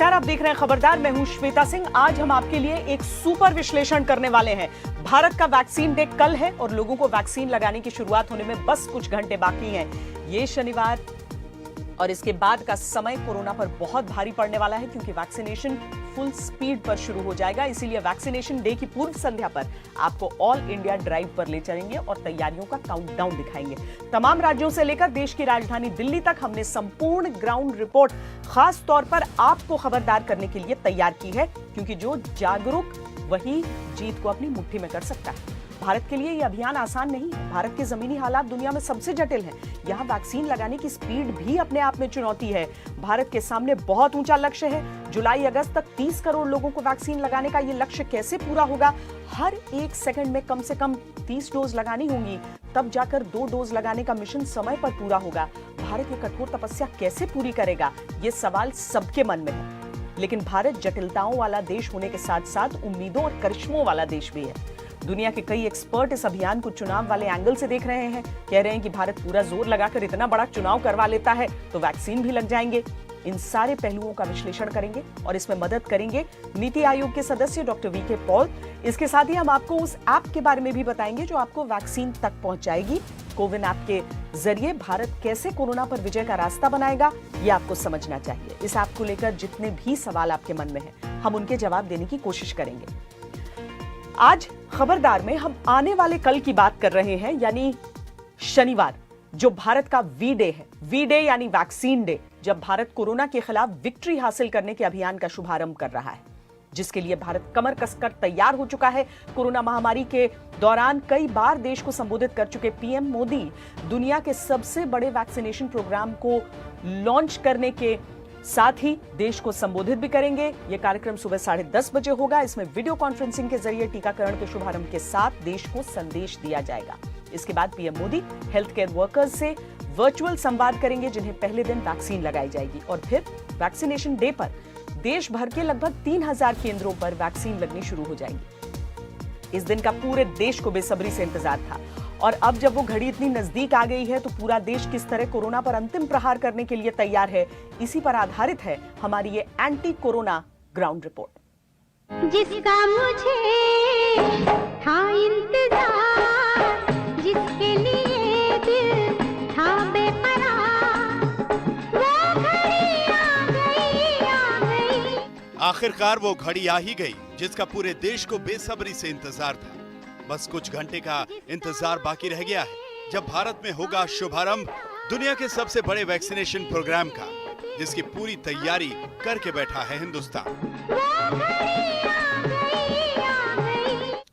नमस्कार, आप देख रहे हैं खबरदार। मैं हूं श्वेता सिंह। आज हम आपके लिए एक सुपर विश्लेषण करने वाले हैं। भारत का वैक्सीन डे कल है और लोगों को वैक्सीन लगाने की शुरुआत होने में बस कुछ घंटे बाकी हैं। ये शनिवार और इसके बाद का समय कोरोना पर बहुत भारी पड़ने वाला है, क्योंकि वैक्सीनेशन फुल स्पीड पर शुरू हो जाएगा। इसीलिए वैक्सीनेशन डे की पूर्व संध्या पर आपको ऑल इंडिया ड्राइव पर ले चलेंगे और तैयारियों का काउंटडाउन दिखाएंगे। तमाम राज्यों से लेकर देश की राजधानी दिल्ली तक हमने संपूर्ण ग्राउंड रिपोर्ट खास तौर पर आपको खबरदार करने के लिए तैयार की है, क्योंकि जो जागरूक वही जीत को अपनी मुट्ठी में कर सकता है। भारत के लिए यह अभियान आसान नहीं है। भारत के जमीनी हालात दुनिया में सबसे जटिल हैं। यहाँ वैक्सीन लगाने की स्पीड भी अपने आप में चुनौती है। भारत के सामने बहुत ऊंचा लक्ष्य है। जुलाई अगस्त तक 30 करोड़ लोगों को वैक्सीन लगाने का ये लक्ष्य कैसे पूरा होगा? हर एक सेकंड में कम से कम 30 डोज लगानी होंगी, तब जाकर 2 डोज लगाने का मिशन समय पर पूरा होगा। भारत ये कठोर तपस्या कैसे पूरी करेगा? ये सवाल सबके मन में है। लेकिन भारत जटिलताओं वाला देश होने के साथ साथ उम्मीदों और करिश्मों वाला देश भी है। दुनिया के कई एक्सपर्ट इस अभियान को चुनाव वाले एंगल से देख रहे हैं। कह रहे हैं कि भारत पूरा जोर लगाकर इतना बड़ा चुनाव करवा लेता है तो वैक्सीन भी लग जाएंगे। इन सारे पहलुओं का विश्लेषण करेंगे और इसमें मदद करेंगे नीति आयोग के सदस्य डॉक्टर वीके पॉल। इसके साथ ही हम आपको उस ऐप के बारे में भी बताएंगे जो आपको वैक्सीन तक पहुंचाएगी। कोविन ऐप के जरिए भारत कैसे कोरोना पर विजय का रास्ता बनाएगा, ये आपको समझना चाहिए। इस ऐप को लेकर जितने भी सवाल आपके मन में हैं, हम उनके जवाब देने की कोशिश करेंगे। आज खबरदार में हम आने वाले कल की बात कर रहे हैं, यानी शनिवार, जो भारत का वी डे है। वी डे यानी वैक्सीन डे, जब भारत कोरोना के खिलाफ विक्ट्री हासिल करने के अभियान का शुभारंभ कर रहा है, जिसके लिए भारत कमर कसकर तैयार हो चुका है। कोरोना महामारी के दौरान कई बार देश को संबोधित कर चुके पीएम मोदी दुनिया के सबसे बड़े वैक्सीनेशन प्रोग्राम को लॉन्च करने के साथ ही देश को संबोधित भी करेंगे। यह कार्यक्रम सुबह 10:30 बजे होगा। इसमें वीडियो कॉन्फ्रेंसिंग के जरिए टीकाकरण के शुभारंभ के साथ देश को संदेश दिया जाएगा। इसके बाद PM Modi health care workers से वर्चुअल संवाद करेंगे, जिन्हें पहले दिन वैक्सीन लगाई जाएगी। और फिर वैक्सीनेशन डे पर देश भर के लगभग 3000 केंद्रों पर वैक्सीन लगनी शुरू हो जाएगी। इस दिन का पूरे देश को बेसब्री से इंतजार था, और अब जब वो घड़ी इतनी नजदीक आ गई है तो पूरा देश किस तरह कोरोना पर अंतिम प्रहार करने के लिए तैयार है, इसी पर आधारित है हमारी ये एंटी कोरोना ग्राउंड रिपोर्ट। जिसका मुझे था इंतजार, जिसके लिए दिल था बेपरार, वो घड़ी आ गई। आखिरकार वो घड़ी आ ही गई जिसका पूरे देश को बेसब्री से इंतजार था। बस कुछ घंटे का इंतजार बाकी रह गया है, जब भारत में होगा शुभारंभ दुनिया के सबसे बड़े वैक्सीनेशन प्रोग्राम का, जिसकी पूरी तैयारी करके बैठा है हिंदुस्तान।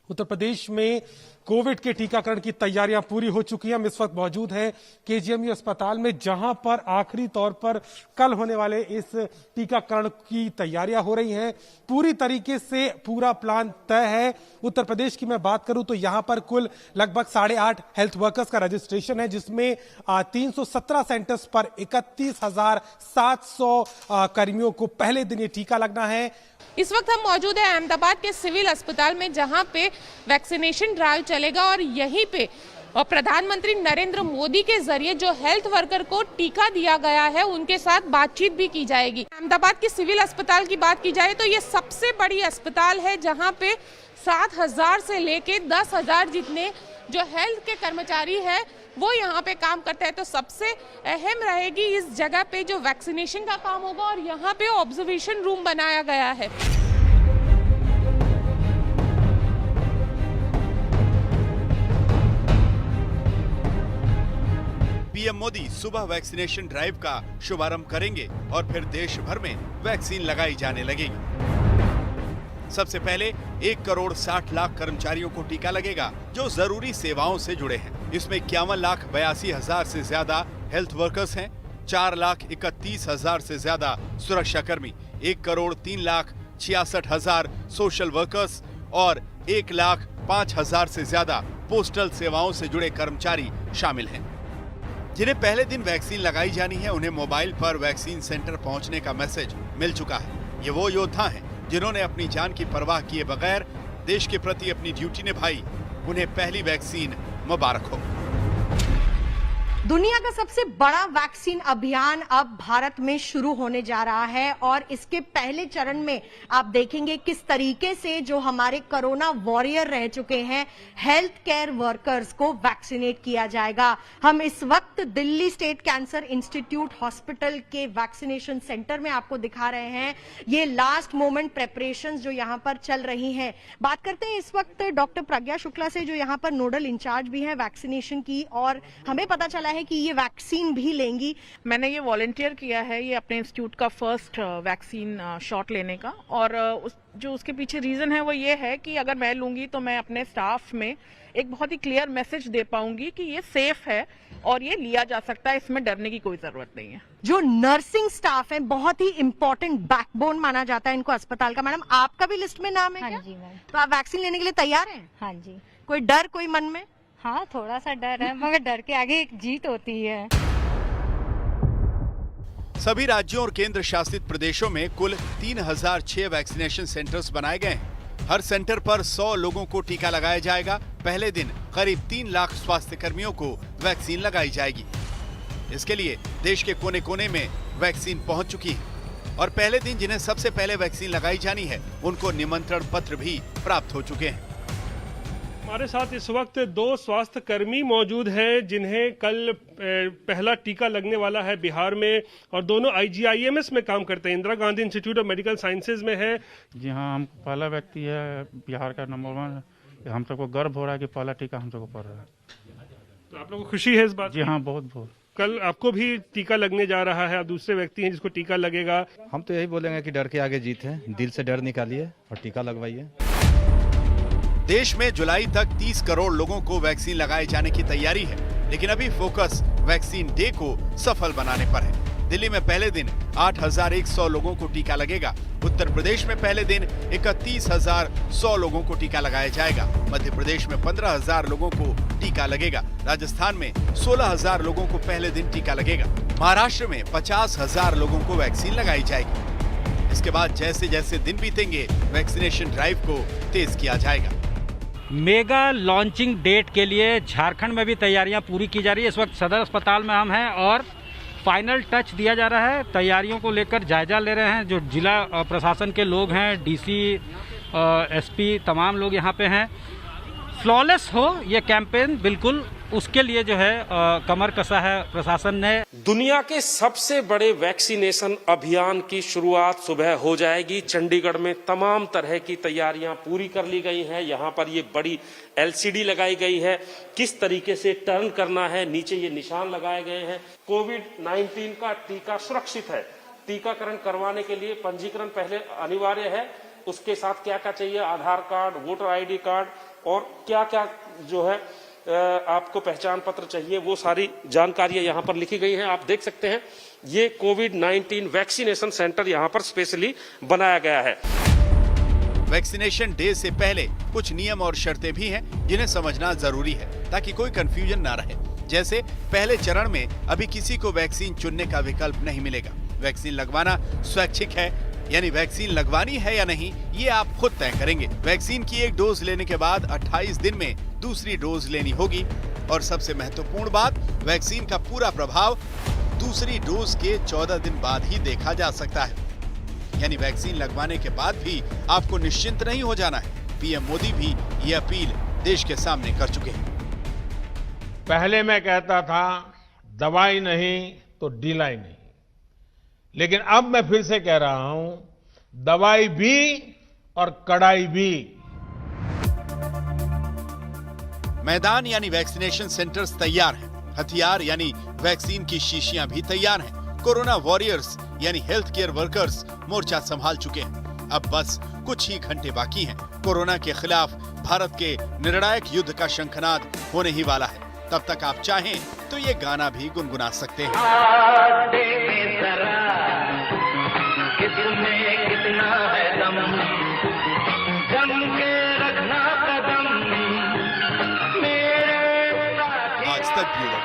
उत्तर प्रदेश में कोविड के टीकाकरण की तैयारियां पूरी हो चुकी हैं। हम इस वक्त मौजूद हैं केजीएमयू अस्पताल में, जहां पर आखिरी तौर पर कल होने वाले इस टीकाकरण की तैयारियां हो रही हैं। पूरी तरीके से पूरा प्लान तय है। उत्तर प्रदेश की मैं बात करूं तो यहां पर कुल लगभग 8.5 हेल्थ वर्कर्स का रजिस्ट्रेशन है, जिसमें 317 सेंटर्स पर 31,700 कर्मियों को पहले दिन ये टीका लगना है। इस वक्त हम मौजूद हैं अहमदाबाद के सिविल अस्पताल में, जहां पे वैक्सीनेशन ड्राइव चलेगा और यहीं पे और प्रधानमंत्री नरेंद्र मोदी के जरिए जो हेल्थ वर्कर को टीका दिया गया है उनके साथ बातचीत भी की जाएगी। अहमदाबाद के सिविल अस्पताल की बात की जाए तो ये सबसे बड़ी अस्पताल है, जहां पे 7,000 से लेके 10,000 जितने जो हेल्थ के कर्मचारी है वो यहाँ पे काम करते हैं। तो सबसे अहम रहेगी इस जगह पे जो वैक्सीनेशन का काम होगा, और यहाँ पे ऑब्जर्वेशन रूम बनाया गया है। पीएम मोदी सुबह वैक्सीनेशन ड्राइव का शुभारंभ करेंगे और फिर देश भर में वैक्सीन लगाई जाने लगेगी। सबसे पहले 1,60,00,000 कर्मचारियों को टीका लगेगा जो जरूरी सेवाओं से जुड़े हैं। इसमें 51,82,000 से ज्यादा हेल्थ वर्कर्स हैं, 4,31,000 से ज्यादा सुरक्षा कर्मी, 1,03,66,000 सोशल वर्कर्स और 1,05,000 से ज्यादा पोस्टल सेवाओं से जुड़े कर्मचारी शामिल हैं। जिन्हें पहले दिन वैक्सीन लगाई जानी है, उन्हें मोबाइल पर वैक्सीन सेंटर पहुंचने का मैसेज मिल चुका है। ये वो योद्धा हैं जिन्होंने अपनी जान की परवाह किए बगैर देश के प्रति अपनी ड्यूटी निभाई। उन्हें पहली वैक्सीन मुबारक हो। दुनिया का सबसे बड़ा वैक्सीन अभियान अब भारत में शुरू होने जा रहा है और इसके पहले चरण में आप देखेंगे किस तरीके से जो हमारे कोरोना वॉरियर रह चुके हैं हेल्थ केयर वर्कर्स को वैक्सीनेट किया जाएगा। हम इस वक्त Delhi state cancer institute hospital के वैक्सीनेशन सेंटर में आपको दिखा रहे हैं ये लास्ट मोमेंट प्रेपरेशंस जो यहां पर चल रही हैं। बात करते हैं इस वक्त डॉक्टर प्रज्ञा शुक्ला से जो यहां पर नोडल इंचार्ज भी हैं वैक्सीनेशन की, और हमें पता चला है कि ये वैक्सीन भी लेंगी। मैंने ये वॉलंटियर किया है ये अपने इंस्टीट्यूट का फर्स्ट वैक्सीन शॉट लेने का, और जो उसके पीछे रीजन है वो ये है कि अगर मैं लूंगी तो मैं अपने स्टाफ में एक बहुत ही क्लियर मैसेज दे पाऊंगी कि ये सेफ है और ये लिया जा सकता है, इसमें डरने की कोई जरूरत नहीं है। जो नर्सिंग स्टाफ है बहुत ही इंपॉर्टेंट बैकबोन माना जाता है इनको अस्पताल का। मैडम आपका भी लिस्ट में नाम है हाँ क्या? जी मैम। तो आप वैक्सीन लेने के लिए तैयार हैं? हाँ जी। कोई डर कोई मन में? हाँ थोड़ा सा डर है मगर डर के आगे एक जीत होती है। सभी राज्यों और केंद्र शासित प्रदेशों में कुल 3006 वैक्सीनेशन सेंटर्स बनाए गए हैं। हर सेंटर पर 100 लोगों को टीका लगाया जाएगा। पहले दिन करीब 3 लाख स्वास्थ्य कर्मियों को वैक्सीन लगाई जाएगी। इसके लिए देश के कोने कोने में वैक्सीन पहुंच चुकी है और पहले दिन जिन्हें सबसे पहले वैक्सीन लगाई जानी है उनको निमंत्रण पत्र भी प्राप्त हो चुके हैं। हमारे साथ इस वक्त 2 स्वास्थ्य कर्मी मौजूद हैं जिन्हें कल पहला टीका लगने वाला है बिहार में, और दोनों IGIMS में काम करते हैं, Indira Gandhi institute of medical sciences में है। जी हाँ, हम पहला व्यक्ति है बिहार का नंबर 1। हम सबको गर्व हो रहा है कि पहला टीका हम सबको पड़ रहा है। तो आप लोगों को खुशी है इस बात? जी हाँ, बहुत बहुत। कल आपको भी टीका लगने जा रहा है, आप दूसरे व्यक्ति हैं जिसको टीका लगेगा। हम तो यही बोलेंगे कि डर के आगे जीत है, दिल से डर निकालिए और टीका लगवाइए। देश में जुलाई तक 30 करोड़ लोगों को वैक्सीन लगाए जाने की तैयारी है, लेकिन अभी फोकस वैक्सीन डे को सफल बनाने पर है। दिल्ली में पहले दिन 8,100 लोगों को टीका लगेगा। उत्तर प्रदेश में पहले दिन 31,100 लोगों को टीका लगाया जाएगा। मध्य प्रदेश में 15,000 लोगों को टीका लगेगा। राजस्थान में 16,000 लोगों को पहले दिन टीका लगेगा। महाराष्ट्र में 50,000 लोगों को वैक्सीन लगाई जाएगी। इसके बाद जैसे जैसे दिन बीतेंगे वैक्सीनेशन ड्राइव को तेज किया जाएगा। मेगा लॉन्चिंग डेट के लिए झारखंड में भी तैयारियां पूरी की जा रही है। इस वक्त सदर अस्पताल में हम हैं और फाइनल टच दिया जा रहा है। तैयारियों को लेकर जायजा ले रहे हैं। जो जिला प्रशासन के लोग हैं, DC, SP, तमाम लोग यहां पे हैं। फ्लॉलेस हो ये कैंपेन, बिल्कुल उसके लिए जो है कमर कसा है प्रशासन ने। दुनिया के सबसे बड़े वैक्सीनेशन अभियान की शुरुआत सुबह हो जाएगी। चंडीगढ़ में तमाम तरह की तैयारियां पूरी कर ली गई हैं। यहां पर ये बड़ी LCD लगाई गई है, किस तरीके से टर्न करना है, नीचे ये निशान लगाए गए हैं। कोविड-19 का टीका सुरक्षित है। टीकाकरण करवाने के लिए पंजीकरण पहले अनिवार्य है। उसके साथ क्या क्या चाहिए, आधार कार्ड, वोटर ID कार्ड और क्या क्या जो है आपको पहचान पत्र चाहिए, वो सारी जानकारियां यहां पर लिखी गई हैं। आप देख सकते हैं ये कोविड-19 वैक्सीनेशन सेंटर यहां पर स्पेशली बनाया गया है। वैक्सीनेशन डे से पहले कुछ नियम और शर्तें भी हैं जिन्हें समझना जरूरी है ताकि कोई कंफ्यूजन ना रहे। जैसे पहले चरण में अभी किसी को वैक्सीन चुनने का विकल्प नहीं मिलेगा। वैक्सीन लगवाना स्वैच्छिक है, यानी वैक्सीन लगवानी है या नहीं ये आप खुद तय करेंगे। वैक्सीन की एक डोज लेने के बाद 28 दिन में दूसरी डोज लेनी होगी और सबसे महत्वपूर्ण बात, वैक्सीन का पूरा प्रभाव दूसरी डोज के 14 दिन बाद ही देखा जा सकता है। यानी वैक्सीन लगवाने के बाद भी आपको निश्चिंत नहीं हो जाना है। PM मोदी भी ये अपील देश के सामने कर चुके हैं। पहले मैं कहता था दवाई नहीं तो ढिलाई नहीं, लेकिन अब मैं फिर से कह रहा हूं दवाई भी और कड़ाई भी। मैदान यानी वैक्सीनेशन सेंटर्स तैयार हैं। हथियार यानी वैक्सीन की शीशियां भी तैयार हैं। कोरोना वॉरियर्स यानी हेल्थ केयर वर्कर्स मोर्चा संभाल चुके हैं। अब बस कुछ ही घंटे बाकी हैं। कोरोना के खिलाफ भारत के निर्णायक युद्ध का शंखनाद होने ही वाला है। तब तक आप चाहें तो ये गाना भी गुनगुना सकते हैं। आज तक ब्यूरो।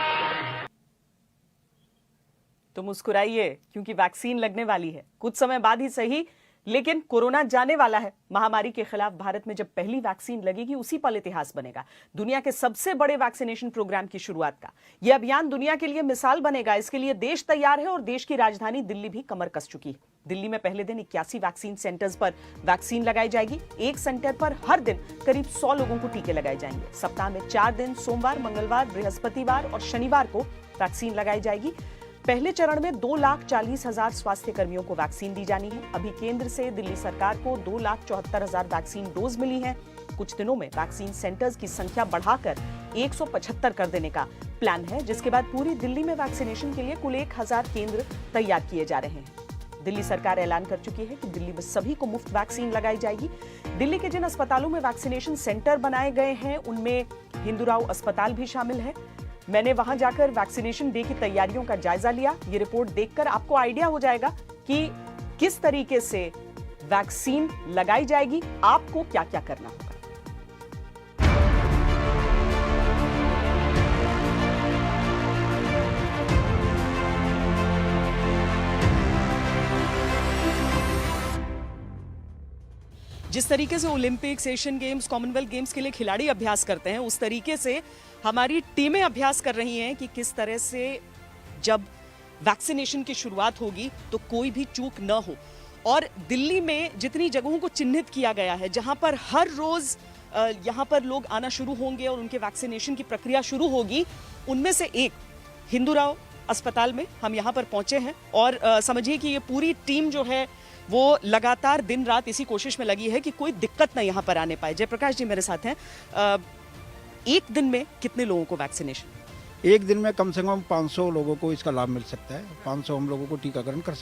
तो मुस्कुराइए क्योंकि वैक्सीन लगने वाली है। कुछ समय बाद ही सही, लेकिन कोरोना जाने वाला है। महामारी के खिलाफ भारत में जब पहली वैक्सीन लगेगी उसी पल इतिहास बनेगा दुनिया के सबसे बड़े वैक्सीनेशन प्रोग्राम की शुरुआत का। यह अभियान दुनिया के लिए मिसाल बनेगा। इसके लिए देश तैयार है और देश की राजधानी दिल्ली भी कमर कस चुकी है। दिल्ली में पहले दिन 81 वैक्सीन सेंटर्स पर वैक्सीन लगाई जाएगी। एक सेंटर पर हर दिन करीब 100 लोगों को टीके लगाए जाएंगे। सप्ताह में 4 दिन सोमवार, मंगलवार, बृहस्पतिवार और शनिवार को वैक्सीन लगाई जाएगी। पहले चरण में 2,40,000 स्वास्थ्य कर्मियों को वैक्सीन दी जानी है। अभी केंद्र से दिल्ली सरकार को 2,74,000 वैक्सीन डोज मिली है। कुछ दिनों में वैक्सीन सेंटर्स की संख्या बढ़ाकर 175 कर देने का प्लान है, जिसके बाद पूरी दिल्ली में वैक्सीनेशन के लिए कुल 1,000 केंद्र तैयार किए जा रहे हैं। दिल्ली सरकार ऐलान कर चुकी है कि दिल्ली में सभी को मुफ्त वैक्सीन लगाई जाएगी। दिल्ली के जिन अस्पतालों में वैक्सीनेशन सेंटर बनाए गए हैं उनमें हिंदूराव अस्पताल भी शामिल है। मैंने वहां जाकर वैक्सीनेशन डे की तैयारियों का जायजा लिया। ये रिपोर्ट देखकर आपको आइडिया हो जाएगा कि किस तरीके से वैक्सीन लगाई जाएगी, आपको क्या क्या करना होगा। जिस तरीके से Olympics, Asian games, Commonwealth games के लिए खिलाड़ी अभ्यास करते हैं, उस तरीके से हमारी टीमें अभ्यास कर रही हैं कि किस तरह से जब वैक्सीनेशन की शुरुआत होगी तो कोई भी चूक न हो। और दिल्ली में जितनी जगहों को चिन्हित किया गया है, जहां पर हर रोज यहां पर लोग आना शुरू होंगे और उनके वैक्सीनेशन की प्रक्रिया शुरू होगी, उनमें से एक हिंदूराव अस्पताल में हम यहां पर पहुंचे हैं। और समझिए कि ये पूरी टीम जो है वो लगातार दिन रात इसी कोशिश में लगी है कि कोई दिक्कत ना यहाँ पर आने पाए। जयप्रकाश जी मेरे साथ हैं। एक दिन में कितने लोगों को वैक्सीनेशन? एक दिन में कम से कम 500 लोगों को इसका लाभ मिल सकता है। 500 हम लोगों को टीकाकरण कर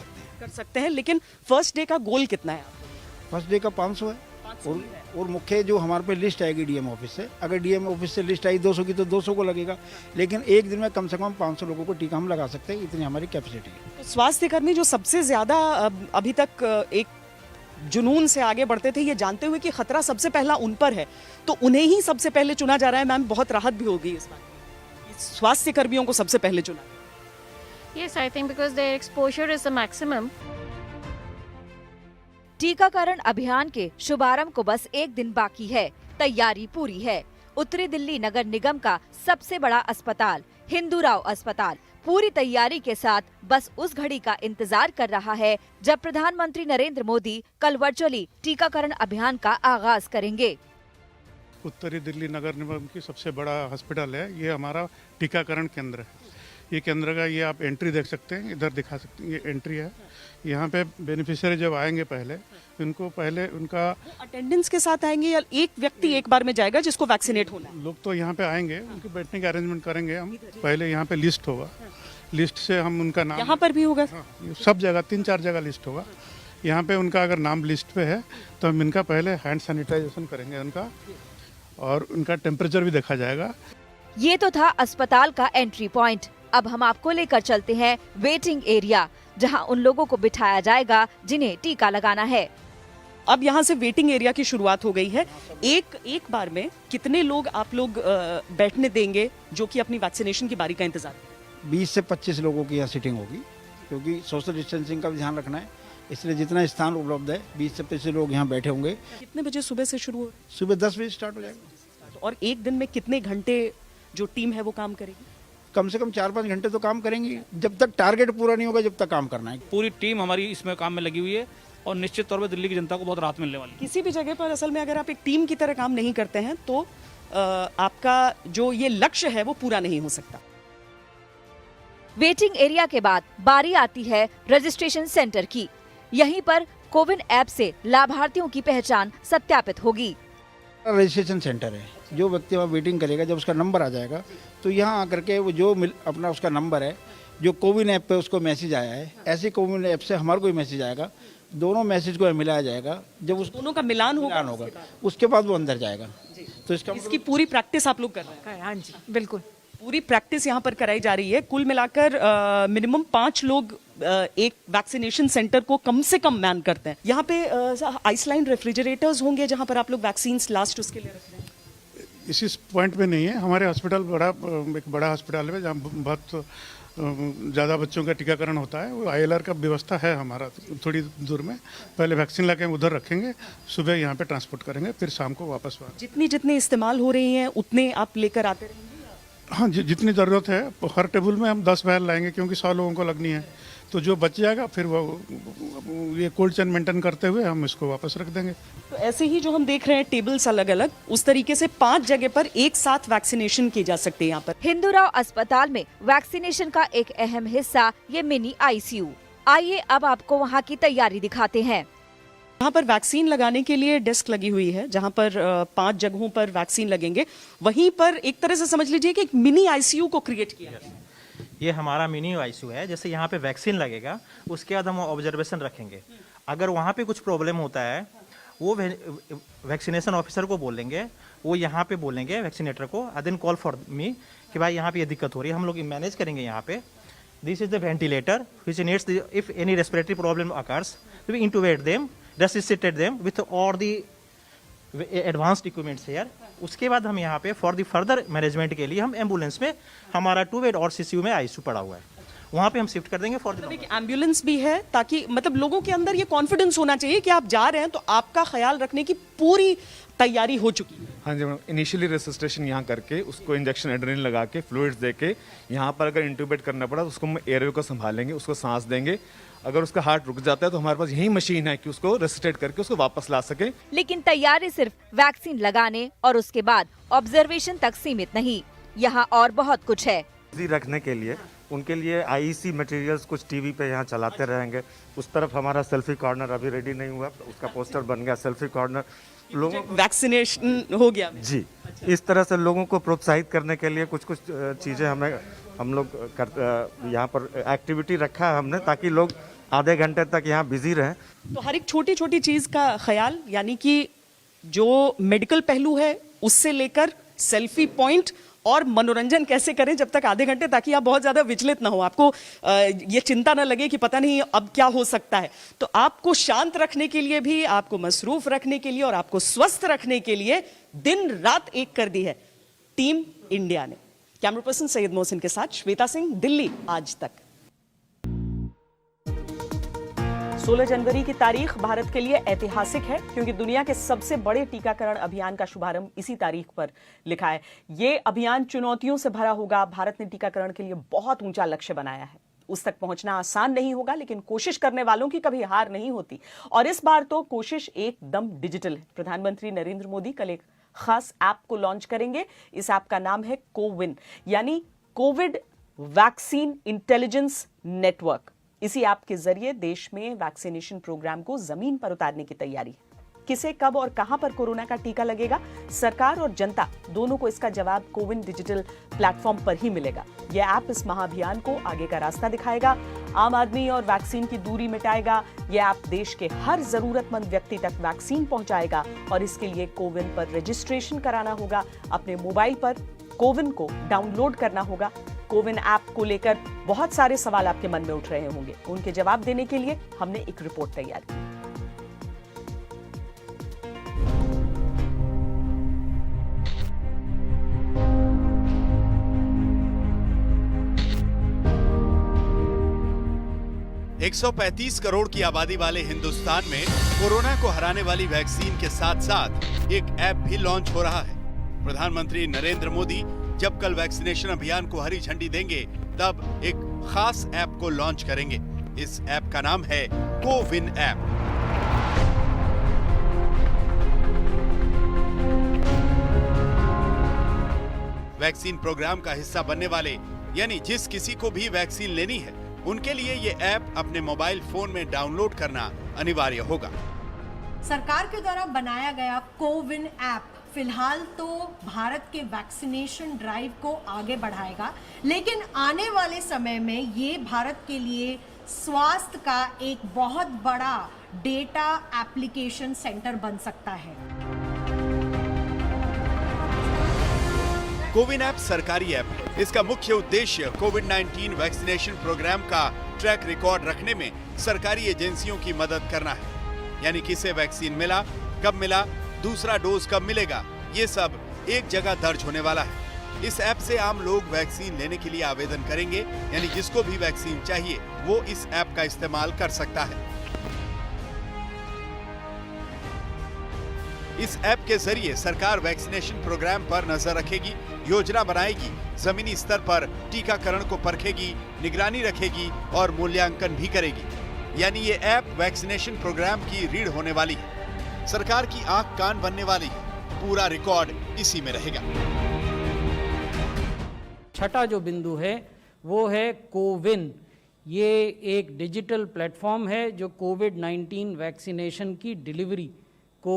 सकते हैं। लेकिन फर्स्ट डे का गोल कितना है? फर्स्ट डे का 500 है। और मुख्य जो हमारे पे लिस्ट आएगी डीएम ऑफिस से, अगर डीएम ऑफिस से लिस्ट आई 200 की तो 200 को लगेगा, लेकिन एक दिन में कम से कम 500 लोगों को टीका हम लगा सकते हैं। इतनी हमारी कैपेसिटी है। तो स्वास्थ्य कर्मी जो सबसे ज्यादा अभी तक एक जुनून से आगे बढ़ते थे, ये जानते हुए कि खतरा सबसे पहला उन पर है, तो उन्हें ही सबसे पहले चुना जा रहा है। मैम, बहुत राहत भी होगी इस बात, स्वास्थ्य कर्मियों को सबसे पहले चुना। Yes, I think because their exposure is the maximum. टीकाकरण अभियान के शुभारंभ को बस एक दिन बाकी है। तैयारी पूरी है। उत्तरी दिल्ली नगर निगम का सबसे बड़ा अस्पताल हिंदूराव अस्पताल पूरी तैयारी के साथ बस उस घड़ी का इंतजार कर रहा है जब प्रधानमंत्री नरेंद्र मोदी कल वर्चुअली टीकाकरण अभियान का आगाज करेंगे। उत्तरी दिल्ली नगर निगम की सबसे बड़ा हॉस्पिटल है। ये हमारा टीकाकरण केंद्र है। ये केंद्र का ये आप एंट्री देख सकते हैं, इधर दिखा सकते हैं, ये एंट्री है। यहाँ पे बेनिफिशियरी जब आएंगे पहले उनका अटेंडेंस के साथ आएंगे या एक व्यक्ति एक बार में जाएगा जिसको वैक्सीनेट होना है? लोग तो यहाँ पे आएंगे, उनके बैठने का अरेंजमेंट करेंगे हम। पहले यहाँ पे लिस्ट होगा, लिस्ट से हम उनका नाम, यहाँ पर भी होगा, सब जगह 3-4 जगह लिस्ट होगा। यहाँ पे उनका अगर नाम लिस्ट पे है तो हम इनका पहले हैंड सैनिटाइजेशन करेंगे उनका, और उनका टेम्परेचर भी देखा जाएगा। ये तो था अस्पताल का एंट्री पॉइंट। अब हम आपको लेकर चलते हैं वेटिंग एरिया, जहां उन लोगों को बिठाया जाएगा जिन्हें टीका लगाना है। अब यहाँ से वेटिंग एरिया की शुरुआत हो गई है। एक बार में कितने लोग आप लोग बैठने देंगे जो कि अपनी वैक्सीनेशन की बारी का इंतजार? 20 से 25 लोगों की यहाँ सीटिंग होगी, क्योंकि सोशल डिस्टेंसिंग का भी ध्यान रखना है, इसलिए जितना स्थान उपलब्ध है 20 से 25 लोग यहाँ बैठे होंगे। कितने बजे सुबह से शुरू हो? सुबह 10 बजे स्टार्ट हो जाएगा। और एक दिन में कितने घंटे जो टीम है वो काम करेगी? कम से कम 4-5 घंटे तो काम करेंगी। जब तक टारगेट पूरा नहीं होगा जब तक काम करना है। पूरी टीम हमारी इसमें काम में लगी हुई है और निश्चित तौर पर दिल्ली की जनता को बहुत राहत मिलने वाली है। किसी भी जगह पर असल में अगर आप एक टीम की तरह काम नहीं करते हैं तो आपका जो ये लक्ष्य है वो पूरा नहीं हो सकता। वेटिंग एरिया के बाद बारी आती है रजिस्ट्रेशन सेंटर की। यहीं पर कोविन ऐप से लाभार्थियों की पहचान सत्यापित होगी। रजिस्ट्रेशन सेंटर है, जो व्यक्ति वहाँ वेटिंग करेगा जब उसका नंबर आ जाएगा तो यहाँ आकर के वो जो अपना उसका नंबर है, जो कोविन ऐप पे उसको मैसेज आया है, ऐसे कोविन ऐप से हमारे को मैसेज आएगा। दोनों मैसेज को मिलाया जाएगा। जब उस दोनों का मिलान होगा उसके बाद वो अंदर जाएगा। तो इसकी पूरी प्रैक्टिस आप लोग कर रहे हैं? हाँ जी, बिल्कुल पूरी प्रैक्टिस यहाँ पर कराई जा रही है। कुल मिलाकर मिनिमम 5 लोग एक वैक्सीनेशन सेंटर को कम से कम मैन करते हैं। यहाँ पे आइसलाइन रेफ्रिजरेटर्स होंगे जहाँ पर आप लोग वैक्सीन लास्ट उसके लिए रख रहे हैं? इसी पॉइंट पे नहीं है। हमारे हॉस्पिटल एक बड़ा हॉस्पिटल है जहाँ बहुत ज़्यादा बच्चों का टीकाकरण होता है, वो ILR का व्यवस्था है हमारा थोड़ी दूर में। पहले वैक्सीन लाके उधर रखेंगे, सुबह यहाँ पे ट्रांसपोर्ट करेंगे, फिर शाम को वापस। जितनी इस्तेमाल हो रही हैं उतने आप लेकर आते रहेंगे? हाँ, जितनी ज़रूरत है हर टेबल में हम 10 वायल लाएंगे, क्योंकि 100 लोगों को लगनी है। तो जो बच जाएगा फिर वो ये कोल्ड चेन मेंटेन करते हुए हम इसको वापस रख देंगे। तो ऐसे ही जो हम देख रहे हैं टेबल्स अलग अलग, उस तरीके से 5 जगह पर एक साथ वैक्सीनेशन की जा सकते हैं। यहाँ पर हिंदूराव अस्पताल में वैक्सीनेशन का एक अहम हिस्सा ये मिनी ICU। आइए अब आपको वहाँ की तैयारी दिखाते हैं। यहाँ पर वैक्सीन लगाने के लिए डेस्क लगी हुई है, जहाँ पर 5 जगहों पर वैक्सीन लगेंगे। वहीं पर एक तरह से समझ लीजिए कि एक मिनी ICU को क्रिएट किया है। ये हमारा मिनी ICU है। जैसे यहाँ पे वैक्सीन लगेगा, उसके बाद हम ऑब्जर्वेशन रखेंगे। अगर वहाँ पे कुछ प्रॉब्लम होता है, वो वैक्सीनेशन ऑफिसर को बोलेंगे, वो यहाँ पे बोलेंगे वैक्सीनेटर को, देन कॉल फॉर मी कि भाई यहाँ पे ये दिक्कत हो रही है, हम लोग मैनेज करेंगे यहाँ पे। This is the ventilator which needs if any respiratory problem occurs, we intubate them, resuscitate them with all the advanced equipments here। उसके बाद हम यहाँ पे फॉर द फर्दर मैनेजमेंट के लिए हम एम्बुलेंस में, हमारा 2 बेड और CCU में ICU पड़ा हुआ है, वहाँ पे हम शिफ्ट कर देंगे। फॉर द एम्बुलेंस भी है, ताकि मतलब लोगों के अंदर ये कॉन्फिडेंस होना चाहिए कि आप जा रहे हैं तो आपका ख्याल रखने की पूरी तैयारी हो चुकी है। हाँ जी मैडम, इनिशियली रेसिस्टेशन यहाँ करके उसको इंजेक्शन एड्रेनलिन लगा के फ्लूइड्स दे के, यहाँ पर अगर इंट्यूबेट करना पड़ा तो उसको हम एयरवे को संभालेंगे, उसको सांस देंगे। अगर उसका हार्ट रुक जाता है तो हमारे पास यही मशीन है कि उसको रेसिस्टेट करके उसको वापस ला सके। लेकिन तैयारी सिर्फ वैक्सीन लगाने और उसके बाद ऑब्जर्वेशन तक सीमित नहीं, यहाँ और बहुत कुछ है। रखने के लिए उनके लिए IEC मटेरियल्स कुछ टीवी पे यहाँ चलाते रहेंगे। उस तरफ हमारा सेल्फी कॉर्नर अभी रेडी नहीं हुआ, उसका पोस्टर बन गया, सेल्फी कॉर्नर। लोगों वैक्सीनेशन हो गया जी। इस तरह से लोगों को प्रोत्साहित करने के लिए कुछ चीज़ें हम लोग यहाँ पर एक्टिविटी रखा है हमने, ताकि लोग आधे घंटे तक यहाँ बिजी रहें। तो हर एक छोटी छोटी चीज का ख्याल, यानी कि जो मेडिकल पहलू है उससे लेकर सेल्फी पॉइंट और मनोरंजन कैसे करें जब तक आधे घंटे, ताकि आप बहुत ज्यादा विचलित ना हो, आपको ये चिंता ना लगे कि पता नहीं अब क्या हो सकता है। तो आपको शांत रखने के लिए भी, आपको मसरूफ रखने के लिए और आपको स्वस्थ रखने के लिए दिन रात एक कर दी है टीम इंडिया ने। कैमरा पर्सन सैयद मोहसिन के साथ श्वेता सिंह, दिल्ली आज तक। 16 जनवरी की तारीख भारत के लिए ऐतिहासिक है, क्योंकि दुनिया के सबसे बड़े टीकाकरण अभियान का शुभारंभ इसी तारीख पर लिखा है। ये अभियान चुनौतियों से भरा होगा। भारत ने टीकाकरण के लिए बहुत ऊंचा लक्ष्य बनाया है। उस तक पहुंचना आसान नहीं होगा, लेकिन कोशिश करने वालों की कभी हार नहीं होती। और इस बार तो कोशिश एकदम डिजिटल है। प्रधानमंत्री नरेंद्र मोदी कल एक खास ऐप को लॉन्च करेंगे। इस ऐप का नाम है कोविन, यानी कोविड वैक्सीन इंटेलिजेंस नेटवर्क। इसी ऐप के जरिए देश में वैक्सीनेशन प्रोग्राम को जमीन पर उतारने की तैयारी है। किसे, कब और कहां पर कोरोना का टीका लगेगा, सरकार और जनता दोनों को इसका जवाब कोविन डिजिटल प्लेटफॉर्म पर ही मिलेगा। यह ऐप इस महाअभियान को आगे का रास्ता दिखाएगा, आम आदमी और वैक्सीन की दूरी मिटाएगा। यह ऐप देश के हर जरूरतमंद व्यक्ति तक वैक्सीन पहुंचाएगा और इसके लिए कोविन पर रजिस्ट्रेशन कराना होगा। अपने मोबाइल पर कोविन को डाउनलोड करना होगा। कोविन ऐप को लेकर बहुत सारे सवाल आपके मन में उठ रहे होंगे, उनके जवाब देने के लिए हमने एक रिपोर्ट तैयार की। एक 135 करोड़ की आबादी वाले हिंदुस्तान में कोरोना को हराने वाली वैक्सीन के साथ साथ एक ऐप भी लॉन्च हो रहा है। प्रधानमंत्री नरेंद्र मोदी जब कल वैक्सीनेशन अभियान को हरी झंडी देंगे, तब एक खास ऐप को लॉन्च करेंगे। इस ऐप का नाम है कोविन ऐप। वैक्सीन प्रोग्राम का हिस्सा बनने वाले, यानी जिस किसी को भी वैक्सीन लेनी है, उनके लिए ये ऐप अपने मोबाइल फोन में डाउनलोड करना अनिवार्य होगा। सरकार के द्वारा बनाया गया कोविन ऐप फिलहाल तो भारत के वैक्सीनेशन ड्राइव को आगे बढ़ाएगा, लेकिन आने वाले समय में ये भारत के लिए स्वास्थ्य का एक बहुत बड़ा डेटा एप्लीकेशन सेंटर बन सकता है। कोविन ऐप सरकारी ऐप है। इसका मुख्य उद्देश्य कोविड-19 वैक्सीनेशन प्रोग्राम का ट्रैक रिकॉर्ड रखने में सरकारी एजेंसियों की मदद करना है। यानी किसे वैक्सीन मिला, कब मिला, दूसरा डोज कब मिलेगा, ये सब एक जगह दर्ज होने वाला है। इस ऐप से आम लोग वैक्सीन लेने के लिए आवेदन करेंगे, यानी जिसको भी वैक्सीन चाहिए वो इस ऐप का इस्तेमाल कर सकता है। इस ऐप के जरिए सरकार वैक्सीनेशन प्रोग्राम पर नजर रखेगी, योजना बनाएगी, जमीनी स्तर पर टीकाकरण को परखेगी, निगरानी रखेगी और मूल्यांकन भी करेगी। यानी ये ऐप वैक्सीनेशन प्रोग्राम की रीढ़ होने वाली है, सरकार की आंख कान बनने वाली है। पूरा रिकॉर्ड इसी में रहेगा। छठा जो बिंदु है वो है कोविन। ये एक डिजिटल प्लेटफॉर्म है जो कोविड-19 वैक्सीनेशन की डिलीवरी को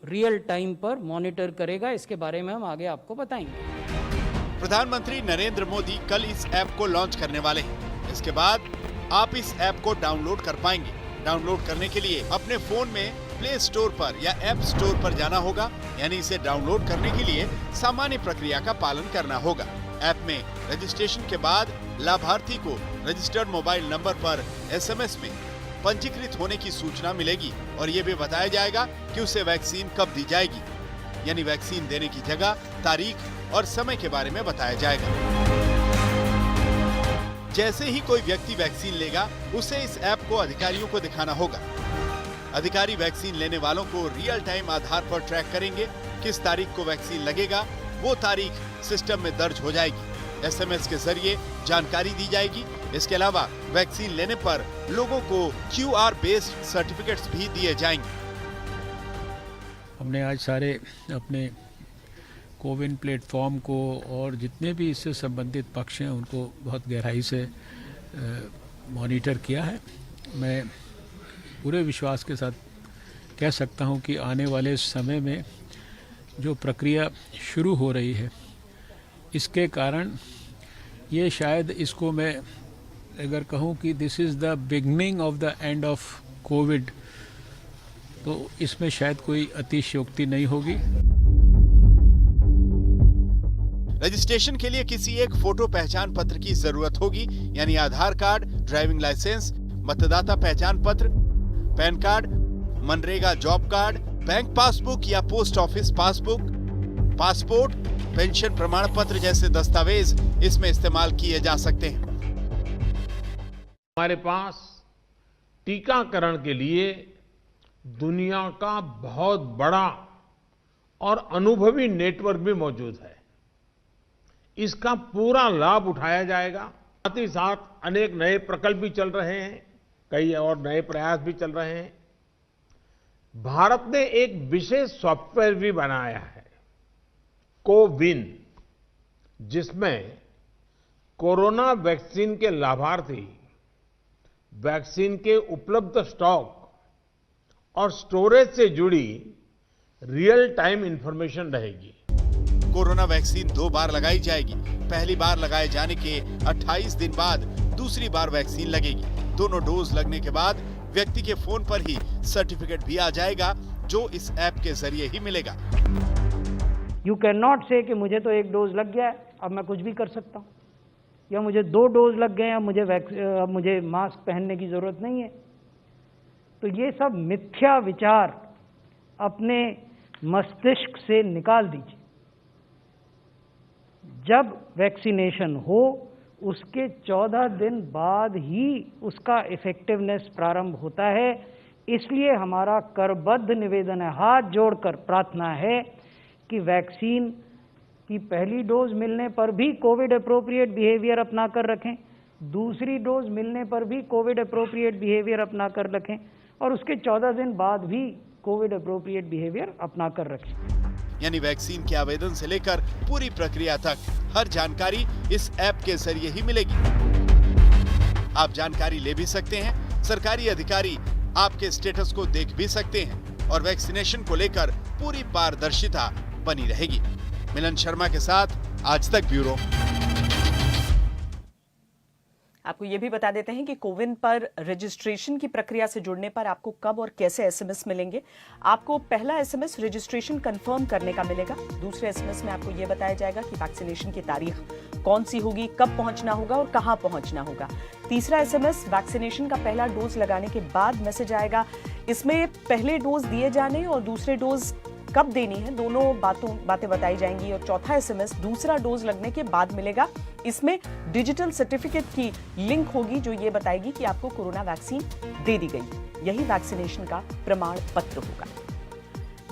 रियल टाइम पर मॉनिटर करेगा। इसके बारे में हम आगे आपको बताएंगे। प्रधानमंत्री नरेंद्र मोदी कल इस ऐप को लॉन्च करने वाले हैं। इसके बाद आप इस ऐप को डाउनलोड कर पाएंगे। डाउनलोड करने के लिए अपने फोन में प्ले स्टोर पर या ऐप स्टोर पर जाना होगा, यानी इसे डाउनलोड करने के लिए सामान्य प्रक्रिया का पालन करना होगा। ऐप में रजिस्ट्रेशन के बाद लाभार्थी को रजिस्टर्ड मोबाइल नंबर पर SMS में पंजीकृत होने की सूचना मिलेगी और ये भी बताया जाएगा कि उसे वैक्सीन कब दी जाएगी, यानी वैक्सीन देने की जगह, तारीख और समय के बारे में बताया जाएगा। जैसे ही कोई व्यक्ति वैक्सीन लेगा, उसे इस ऐप को अधिकारियों को दिखाना होगा। अधिकारी वैक्सीन लेने वालों को रियल टाइम आधार पर ट्रैक करेंगे। किस तारीख को वैक्सीन लगेगा वो तारीख सिस्टम में दर्ज हो जाएगी। SMS के जरिए जानकारी दी जाएगी। इसके अलावा वैक्सीन लेने पर लोगों को QR बेस्ड सर्टिफिकेट्स भी दिए जाएंगे। हमने आज सारे अपने कोविन प्लेटफॉर्म को और जितने भी इससे संबंधित पक्ष हैं उनको बहुत गहराई से मॉनिटर किया है। मैं पूरे विश्वास के साथ कह सकता हूं कि आने वाले समय में जो प्रक्रिया शुरू हो रही है, इसके कारण ये शायद इसको मैं अगर कहूं कि this is the beginning of the end of Covid, तो इसमें शायद कोई अतिशयोक्ति नहीं होगी। रजिस्ट्रेशन के लिए किसी एक फोटो पहचान पत्र की जरूरत होगी, यानी आधार कार्ड, ड्राइविंग लाइसेंस, मतदाता पहचान पत्र, pan card, MNREGA job card, bank passbook या post office passbook, passport, pension प्रमाण पत्र जैसे दस्तावेज इसमें इस्तेमाल किए जा सकते हैं। हमारे पास टीकाकरण के लिए दुनिया का बहुत बड़ा और अनुभवी नेटवर्क भी मौजूद है। इसका पूरा लाभ उठाया जाएगा। साथ ही साथ अनेक नए प्रकल्प भी चल रहे हैं, कई और नए प्रयास भी चल रहे हैं। भारत ने एक विशेष सॉफ्टवेयर भी बनाया है, कोविन, जिसमें कोरोना वैक्सीन के लाभार्थी वैक्सीन के उपलब्ध स्टॉक और स्टोरेज से जुड़ी रियल टाइम इंफॉर्मेशन रहेगी। कोरोना वैक्सीन 2 बार लगाई जाएगी। पहली बार लगाए जाने के 28 दिन बाद दूसरी बार वैक्सीन लगेगी। दोनों डोज लगने के बाद व्यक्ति के फोन पर ही सर्टिफिकेट भी आ जाएगा, जो इस ऐप के जरिए ही मिलेगा। यू कैन नॉट से कि मुझे तो 1 डोज लग गया है, अब मैं कुछ भी कर सकता हूँ, या मुझे 2 डोज लग गए हैं, अब मुझे मास्क पहनने की जरूरत नहीं है। तो ये सब मिथ्या विचार अपने मस्तिष्क से निकाल दीजिए। जब वैक्सीनेशन हो उसके 14 दिन बाद ही उसका इफेक्टिवनेस प्रारंभ होता है। इसलिए हमारा करबद्ध निवेदन है, हाथ जोड़कर प्रार्थना है कि वैक्सीन की पहली डोज मिलने पर भी कोविड अप्रोप्रिएट बिहेवियर अपना कर रखें, दूसरी डोज मिलने पर भी कोविड अप्रोप्रिएट बिहेवियर अपना कर रखें और उसके 14 दिन बाद भी कोविड अप्रोप्रिएट बिहेवियर अपना कर रखें। यानी वैक्सीन के आवेदन से लेकर पूरी प्रक्रिया तक हर जानकारी इस ऐप के जरिए ही मिलेगी। आप जानकारी ले भी सकते हैं, सरकारी अधिकारी आपके स्टेटस को देख भी सकते हैं और वैक्सीनेशन को लेकर पूरी पारदर्शिता बनी रहेगी। मिलन शर्मा के साथ आज तक ब्यूरो। आपको ये भी बता देते हैं कि कोविन पर रजिस्ट्रेशन की प्रक्रिया से जुड़ने पर आपको कब और कैसे SMS मिलेंगे। आपको पहला SMS रजिस्ट्रेशन कंफर्म करने का मिलेगा। दूसरे SMS में आपको ये बताया जाएगा कि वैक्सीनेशन की तारीख कौन सी होगी, कब पहुंचना होगा और कहां पहुंचना होगा। तीसरा SMS वैक्सीनेशन का पहला डोज लगाने के बाद मैसेज आएगा। इसमें पहले डोज दिए जाने और दूसरे डोज कब देनी है, दोनों बातें बताई जाएंगी। और चौथा एसएमएस दूसरा डोज लगने के बाद मिलेगा। इसमें डिजिटल सर्टिफिकेट की लिंक होगी जो ये बताएगी कि आपको कोरोना वैक्सीन दे दी गई। यही वैक्सीनेशन का प्रमाण पत्र होगा।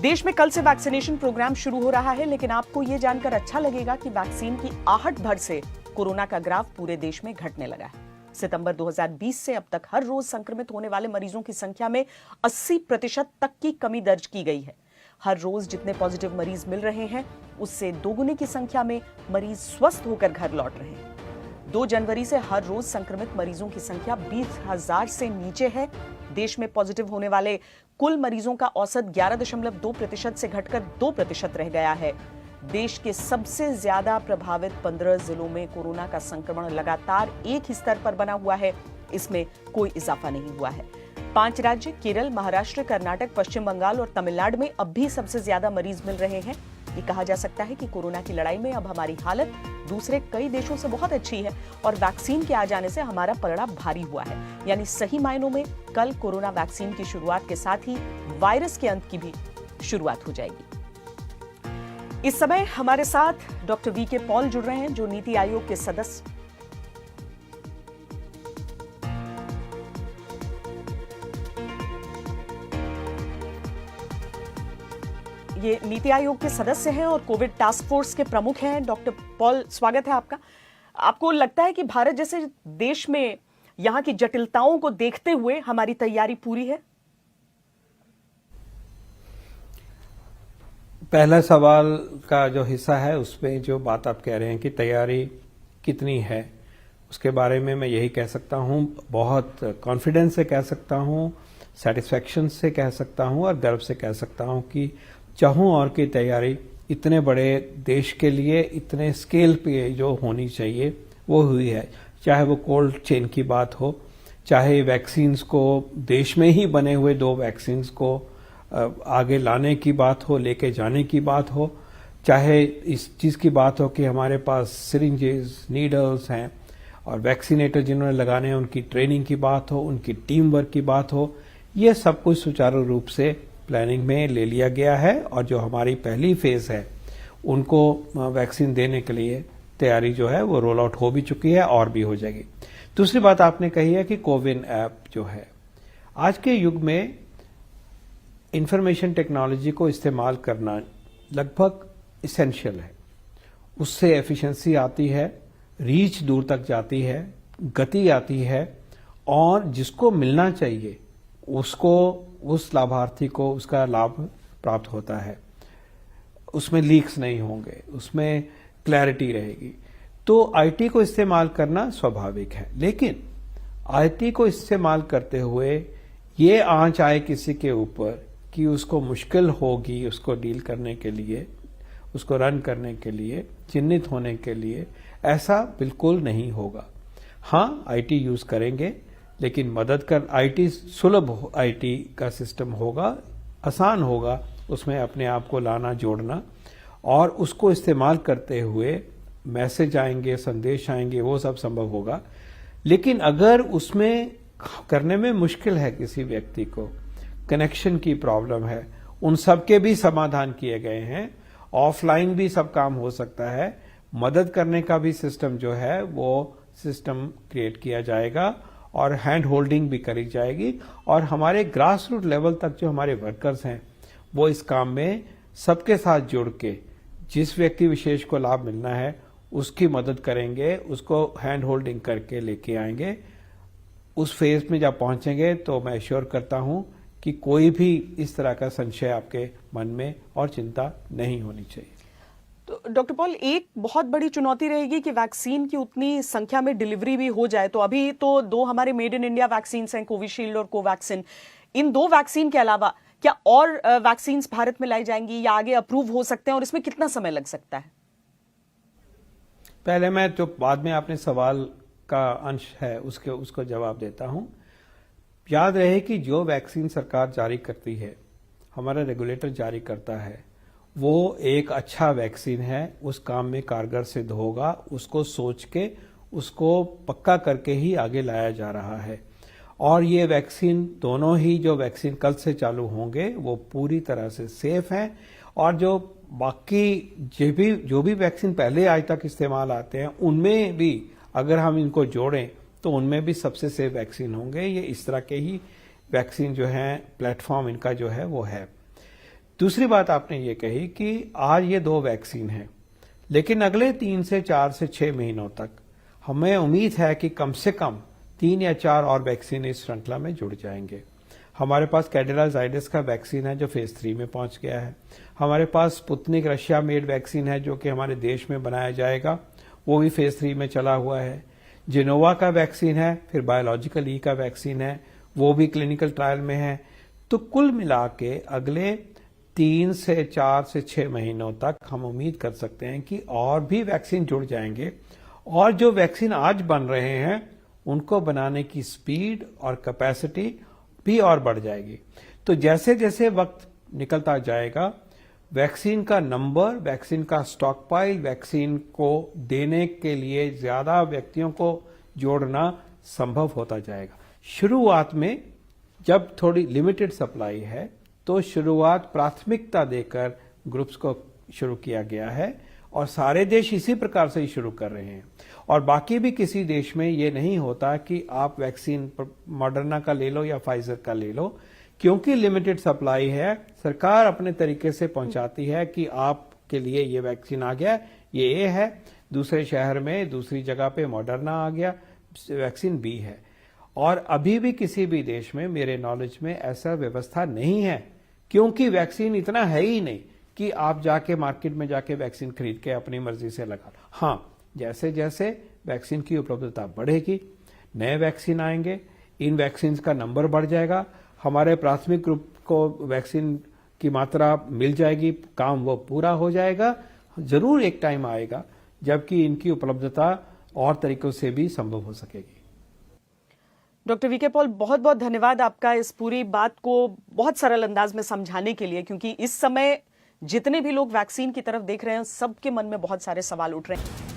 देश में कल से वैक्सीनेशन प्रोग्राम शुरू हो रहा है, लेकिन आपको ये जानकर अच्छा लगेगा कि वैक्सीन की आहट भर से कोरोना का ग्राफ पूरे देश में घटने लगा है। सितंबर 2020 से अब तक हर रोज संक्रमित होने वाले मरीजों की संख्या में 80% तक की कमी दर्ज की गई है। हर रोज जितने पॉजिटिव मरीज मिल रहे हैं, उससे दोगुने की संख्या में मरीज स्वस्थ होकर घर लौट रहे हैं। 2 जनवरी से हर रोज संक्रमित मरीजों की संख्या 20,000 से नीचे है। देश में पॉजिटिव होने वाले कुल मरीजों का औसत 11.2% से घटकर 2% रह गया है। देश के सबसे ज्यादा प्रभावित 15 जिलों में कोरोना का संक्रमण लगातार एक ही स्तर पर बना हुआ है, इसमें कोई इजाफा नहीं हुआ है। 5 राज्य केरल, महाराष्ट्र, कर्नाटक, पश्चिम बंगाल और तमिलनाडु में अब भी सबसे ज्यादा मरीज मिल रहे हैं। ये कहा जा सकता है कि कोरोना की लड़ाई में अब हमारी हालत दूसरे कई देशों से बहुत अच्छी है और वैक्सीन के आ जाने से हमारा पलड़ा भारी हुआ है। यानी सही मायनों में कल कोरोना वैक्सीन की शुरुआत के साथ ही वायरस के अंत की भी शुरुआत हो जाएगी। इस समय हमारे साथ डॉक्टर वी के पॉल जुड़ रहे हैं, जो नीति आयोग के सदस्य ये नीति आयोग के सदस्य हैं और कोविड टास्क फोर्स के प्रमुख हैं। डॉक्टर पॉल, स्वागत है आपका। आपको लगता है कि भारत जैसे देश में यहां की जटिलताओं को देखते हुए हमारी तैयारी पूरी है? पहला सवाल का जो हिस्सा है उसमें जो बात आप कह रहे हैं कि तैयारी कितनी है, उसके बारे में मैं यही कह सकता हूं, बहुत कॉन्फिडेंस से कह सकता हूं, सेटिस्फैक्शन से कह सकता हूं और गर्व से कह सकता हूं कि चाहूं और की तैयारी इतने बड़े देश के लिए इतने स्केल पे जो होनी चाहिए वो हुई है। चाहे वो कोल्ड चेन की बात हो, चाहे वैक्सीन्स को देश में ही बने हुए 2 वैक्सीन्स को आगे लाने की बात हो, लेके जाने की बात हो, चाहे इस चीज की बात हो कि हमारे पास सिरिंजेस, नीडल्स हैं और वैक्सीनेटर जिन्होंने लगाने हैं उनकी ट्रेनिंग की बात हो, उनकी टीम वर्क की बात हो, ये सब कुछ सुचारू रूप से प्लानिंग में ले लिया गया है। और जो हमारी पहली फेज है उनको वैक्सीन देने के लिए तैयारी जो है वो रोल आउट हो भी चुकी है और भी हो जाएगी। दूसरी बात आपने कही है कि कोविन ऐप जो है आज के युग में इंफॉर्मेशन टेक्नोलॉजी को इस्तेमाल करना लगभग इसेंशियल है। उससे एफिशिएंसी आती है, रीच दूर तक जाती है, गति आती है और जिसको मिलना चाहिए उसको, उस लाभार्थी को उसका लाभ प्राप्त होता है। उसमें लीक्स नहीं होंगे, उसमें क्लैरिटी रहेगी। तो आईटी को इस्तेमाल करना स्वाभाविक है, लेकिन आईटी को इस्तेमाल करते हुए ये आंच आए किसी के ऊपर कि उसको मुश्किल होगी उसको डील करने के लिए, उसको रन करने के लिए, चिन्हित होने के लिए, ऐसा बिल्कुल नहीं होगा। हाँ, आईटी यूज करेंगे, लेकिन मदद कर आईटी सुलभ आईटी का सिस्टम होगा, आसान होगा उसमें अपने आप को लाना, जोड़ना और उसको इस्तेमाल करते हुए मैसेज आएंगे, संदेश आएंगे, वो सब संभव होगा। लेकिन अगर उसमें करने में मुश्किल है, किसी व्यक्ति को कनेक्शन की प्रॉब्लम है, उन सब के भी समाधान किए गए हैं। ऑफलाइन भी सब काम हो सकता है, मदद करने का भी सिस्टम जो है वो सिस्टम क्रिएट किया जाएगा और हैंड होल्डिंग भी करी जाएगी। और हमारे ग्रास रूट लेवल तक जो हमारे वर्कर्स हैं वो इस काम में सबके साथ जुड़ के जिस व्यक्ति विशेष को लाभ मिलना है उसकी मदद करेंगे, उसको हैंड होल्डिंग करके लेके आएंगे। उस फेज में जब पहुंचेंगे तो मैं श्योर करता हूं कि कोई भी इस तरह का संशय आपके मन में और चिंता नहीं होनी चाहिए। तो डॉक्टर पॉल, एक बहुत बड़ी चुनौती रहेगी कि वैक्सीन की उतनी संख्या में डिलीवरी भी हो जाए। तो अभी तो 2 हमारे मेड इन इंडिया वैक्सीन हैं, कोविशील्ड और कोवैक्सिन। इन 2 वैक्सीन के अलावा क्या और वैक्सीन भारत में लाई जाएंगी या आगे अप्रूव हो सकते हैं और इसमें कितना समय लग सकता है? पहले मैं जो बाद में आपने सवाल का अंश है उसको जवाब देता हूं। याद रहे कि जो वैक्सीन सरकार जारी करती है, हमारा रेगुलेटर जारी करता है, वो एक अच्छा वैक्सीन है, उस काम में कारगर सिद्ध होगा, उसको सोच के उसको पक्का करके ही आगे लाया जा रहा है। और ये वैक्सीन, दोनों ही जो वैक्सीन कल से चालू होंगे वो पूरी तरह से सेफ हैं। और जो बाकी जो भी वैक्सीन पहले आज तक इस्तेमाल आते हैं उनमें भी अगर हम इनको जोड़ें तो उनमें भी सबसे सेफ वैक्सीन होंगे। ये इस तरह के ही वैक्सीन जो है, प्लेटफॉर्म इनका जो है वो है। दूसरी बात आपने ये कही कि आज ये 2 वैक्सीन हैं, लेकिन अगले 3 से 4 से 6 महीनों तक हमें उम्मीद है कि कम से कम 3 या 4 और वैक्सीन इस श्रृंखला में जुड़ जाएंगे। हमारे पास कैडिला जाइडस का वैक्सीन है जो फेज 3 में पहुंच गया है। हमारे पास स्पुतनिक रशिया मेड वैक्सीन है जो कि हमारे देश में बनाया जाएगा, वो भी फेज 3 में चला हुआ है। जिनोवा का वैक्सीन है, फिर बायोलॉजिकल ई का वैक्सीन है, वो भी क्लिनिकल ट्रायल में है। तो कुल मिला के अगले 3 से 4 से 6 महीनों तक हम उम्मीद कर सकते हैं कि और भी वैक्सीन जुड़ जाएंगे और जो वैक्सीन आज बन रहे हैं उनको बनाने की स्पीड और कैपेसिटी भी और बढ़ जाएगी। तो जैसे जैसे वक्त निकलता जाएगा वैक्सीन का नंबर, वैक्सीन का स्टॉक पाइल, वैक्सीन को देने के लिए ज्यादा व्यक्तियों को जोड़ना संभव होता जाएगा। शुरुआत में जब थोड़ी लिमिटेड सप्लाई है तो शुरुआत प्राथमिकता देकर ग्रुप्स को शुरू किया गया है और सारे देश इसी प्रकार से ही शुरू कर रहे हैं। और बाकी भी किसी देश में ये नहीं होता कि आप वैक्सीन मॉडर्ना का ले लो या फाइजर का ले लो, क्योंकि लिमिटेड सप्लाई है। सरकार अपने तरीके से पहुंचाती है कि आपके लिए ये वैक्सीन आ गया, ये ए है, दूसरे शहर में दूसरी जगह पे मॉडर्ना आ गया, वैक्सीन बी है। और अभी भी किसी भी देश में मेरे नॉलेज में ऐसा व्यवस्था नहीं है, क्योंकि वैक्सीन इतना है ही नहीं कि आप जाके मार्केट में जाके वैक्सीन खरीद के अपनी मर्जी से लगा लो। हाँ, जैसे जैसे वैक्सीन की उपलब्धता बढ़ेगी, नए वैक्सीन आएंगे, इन वैक्सीन का नंबर बढ़ जाएगा, हमारे प्राथमिक ग्रुप को वैक्सीन की मात्रा मिल जाएगी, काम वो पूरा हो जाएगा। जरूर एक टाइम आएगा जबकि इनकी उपलब्धता और तरीकों से भी संभव हो सकेगी। डॉक्टर वीके पॉल, बहुत बहुत धन्यवाद आपका इस पूरी बात को बहुत सरल अंदाज में समझाने के लिए, क्योंकि इस समय जितने भी लोग वैक्सीन की तरफ देख रहे हैं सबके मन में बहुत सारे सवाल उठ रहे हैं।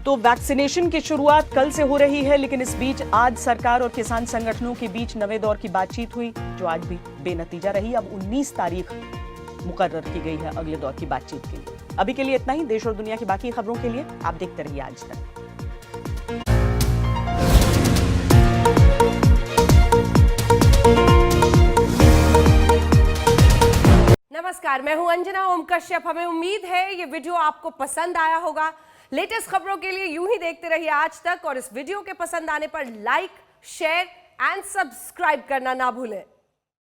तो वैक्सीनेशन की शुरुआत कल से हो रही है, लेकिन इस बीच आज सरकार और किसान संगठनों के बीच नवे दौर की बातचीत हुई जो आज भी बेनतीजा रही। अब 19 तारीख मुकर्रर की गई है अगले दौर की बातचीत के लिए। अभी के लिए इतना ही। देश और दुनिया की बाकी खबरों के लिए आप देखते रहिए आज तक। नमस्कार, मैं हूं अंजना ओम कश्यप। हमें उम्मीद है ये वीडियो आपको पसंद आया होगा। लेटेस्ट खबरों के लिए यूं ही देखते रहिए आज तक और इस वीडियो के पसंद आने पर लाइक, शेयर एंड सब्सक्राइब करना ना भूलें।